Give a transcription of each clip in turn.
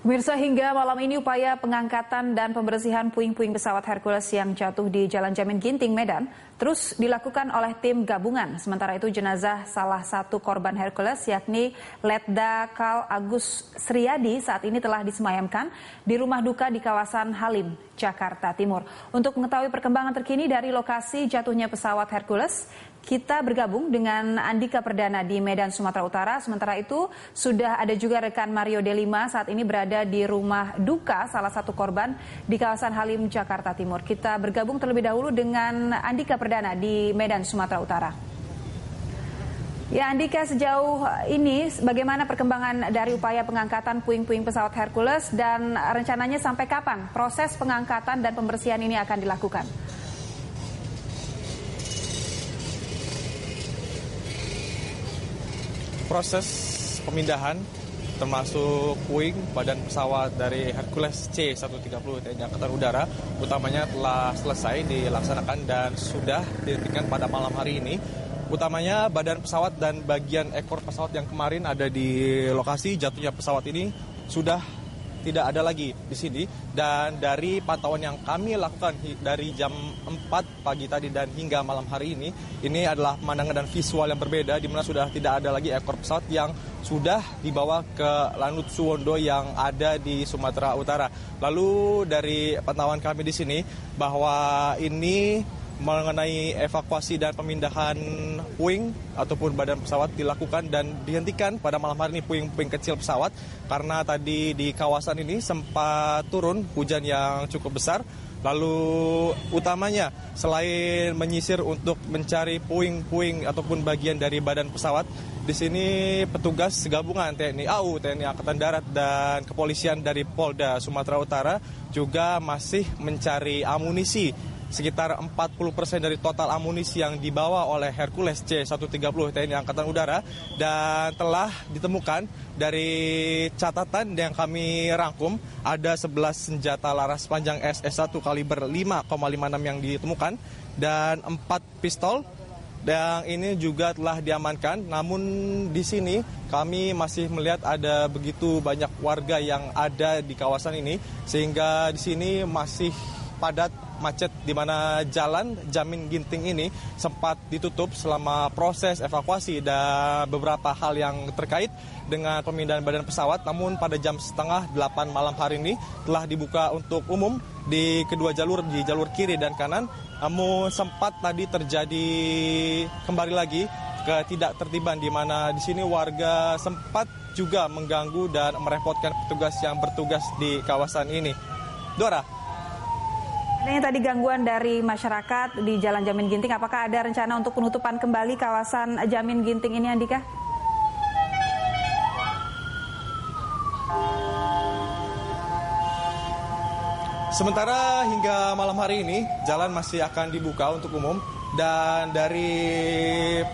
Pemirsa, hingga malam ini upaya pengangkatan dan pembersihan puing-puing pesawat Hercules yang jatuh di Jalan Jamin Ginting, Medan terus dilakukan oleh tim gabungan. Sementara itu jenazah salah satu korban Hercules yakni Letda Kal Agus Sriyadi saat ini telah disemayamkan di rumah duka di kawasan Halim, Jakarta Timur. Untuk mengetahui perkembangan terkini dari lokasi jatuhnya pesawat Hercules, kita bergabung dengan Andika Perdana di Medan, Sumatera Utara. Sementara itu sudah ada juga rekan Mario Delima saat ini berada di rumah duka salah satu korban di kawasan Halim, Jakarta Timur. Kita bergabung terlebih dahulu dengan Andika Perdana di Medan, Sumatera Utara. Ya Andika, sejauh ini bagaimana perkembangan dari upaya pengangkatan puing-puing pesawat Hercules dan rencananya sampai kapan proses pengangkatan dan pembersihan ini akan dilakukan? Proses pemindahan termasuk puing badan pesawat dari Hercules C-130 TNI Angkatan Udara utamanya telah selesai dilaksanakan dan sudah dihentikan pada malam hari ini. Utamanya badan pesawat dan bagian ekor pesawat yang kemarin ada di lokasi jatuhnya pesawat ini sudah tidak ada lagi di sini, dan dari pantauan yang kami lakukan dari jam 4 pagi tadi dan hingga malam hari ini adalah pemandangan dan visual yang berbeda di mana sudah tidak ada lagi ekor pesawat yang sudah dibawa ke Lanut Suwondo yang ada di Sumatera Utara. Lalu dari pantauan kami di sini bahwa ini mengenai evakuasi dan pemindahan puing ataupun badan pesawat dilakukan dan dihentikan pada malam hari ini puing-puing kecil pesawat karena tadi di kawasan ini sempat turun hujan yang cukup besar. Lalu utamanya selain menyisir untuk mencari puing-puing ataupun bagian dari badan pesawat, di sini petugas gabungan TNI AU, TNI Angkatan Darat dan kepolisian dari Polda Sumatera Utara juga masih mencari amunisi. Sekitar 40% dari total amunisi yang dibawa oleh Hercules C-130 TNI Angkatan Udara dan telah ditemukan dari catatan yang kami rangkum ada 11 senjata laras panjang SS1 kaliber 5,56 yang ditemukan dan 4 pistol yang ini juga telah diamankan. Namun di sini kami masih melihat ada begitu banyak warga yang ada di kawasan ini sehingga di sini masih padat macet di mana jalan Jamin Ginting ini sempat ditutup selama proses evakuasi dan beberapa hal yang terkait dengan pemindahan badan pesawat. Namun pada jam setengah 8 malam hari ini telah dibuka untuk umum di kedua jalur, di jalur kiri dan kanan. Namun sempat tadi terjadi kembali lagi ketidaktertiban di mana di sini warga sempat juga mengganggu dan merepotkan petugas yang bertugas di kawasan ini. Dora. Ini tadi gangguan dari masyarakat di Jalan Jamin Ginting. Apakah ada rencana untuk penutupan kembali kawasan Jamin Ginting ini, Andika? Sementara hingga malam hari ini jalan masih akan dibuka untuk umum dan dari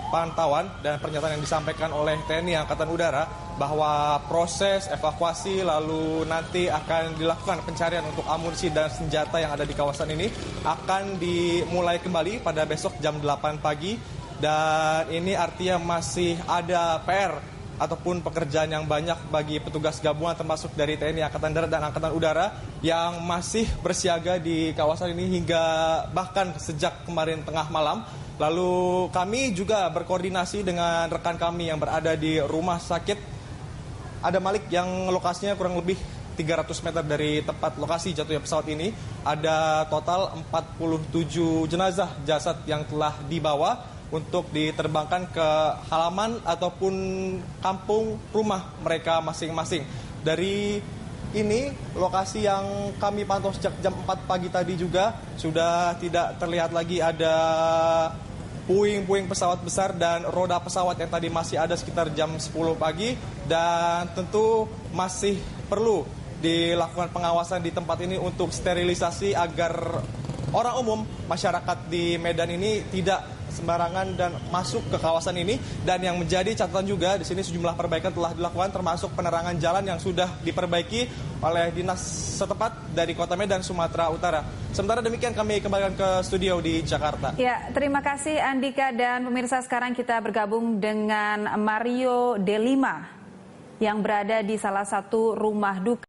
pantauan dan pernyataan yang disampaikan oleh TNI Angkatan Udara bahwa proses evakuasi lalu nanti akan dilakukan pencarian untuk amunisi dan senjata yang ada di kawasan ini akan dimulai kembali pada besok jam 8 pagi dan ini artinya masih ada PR ataupun pekerjaan yang banyak bagi petugas gabungan termasuk dari TNI Angkatan Darat dan Angkatan Udara yang masih bersiaga di kawasan ini hingga bahkan sejak kemarin tengah malam. Lalu kami juga berkoordinasi dengan rekan kami yang berada di rumah sakit Ada Malik yang lokasinya kurang lebih 300 meter dari tempat lokasi jatuhnya pesawat ini. Ada total 47 jenazah jasad yang telah dibawa untuk diterbangkan ke halaman ataupun kampung rumah mereka masing-masing. Dari ini lokasi yang kami pantau sejak jam 4 pagi tadi juga sudah tidak terlihat lagi ada puing-puing pesawat besar dan roda pesawat yang tadi masih ada sekitar jam 10 pagi dan tentu masih perlu dilakukan pengawasan di tempat ini untuk sterilisasi agar orang umum masyarakat di Medan ini tidak sembarangan dan masuk ke kawasan ini. Dan yang menjadi catatan juga di sini sejumlah perbaikan telah dilakukan termasuk penerangan jalan yang sudah diperbaiki oleh dinas setempat dari Kota Medan, Sumatera Utara. Sementara demikian kami kembalikan ke studio di Jakarta. Ya, terima kasih Andika dan pemirsa. Sekarang kita bergabung dengan Mario Delima yang berada di salah satu rumah duka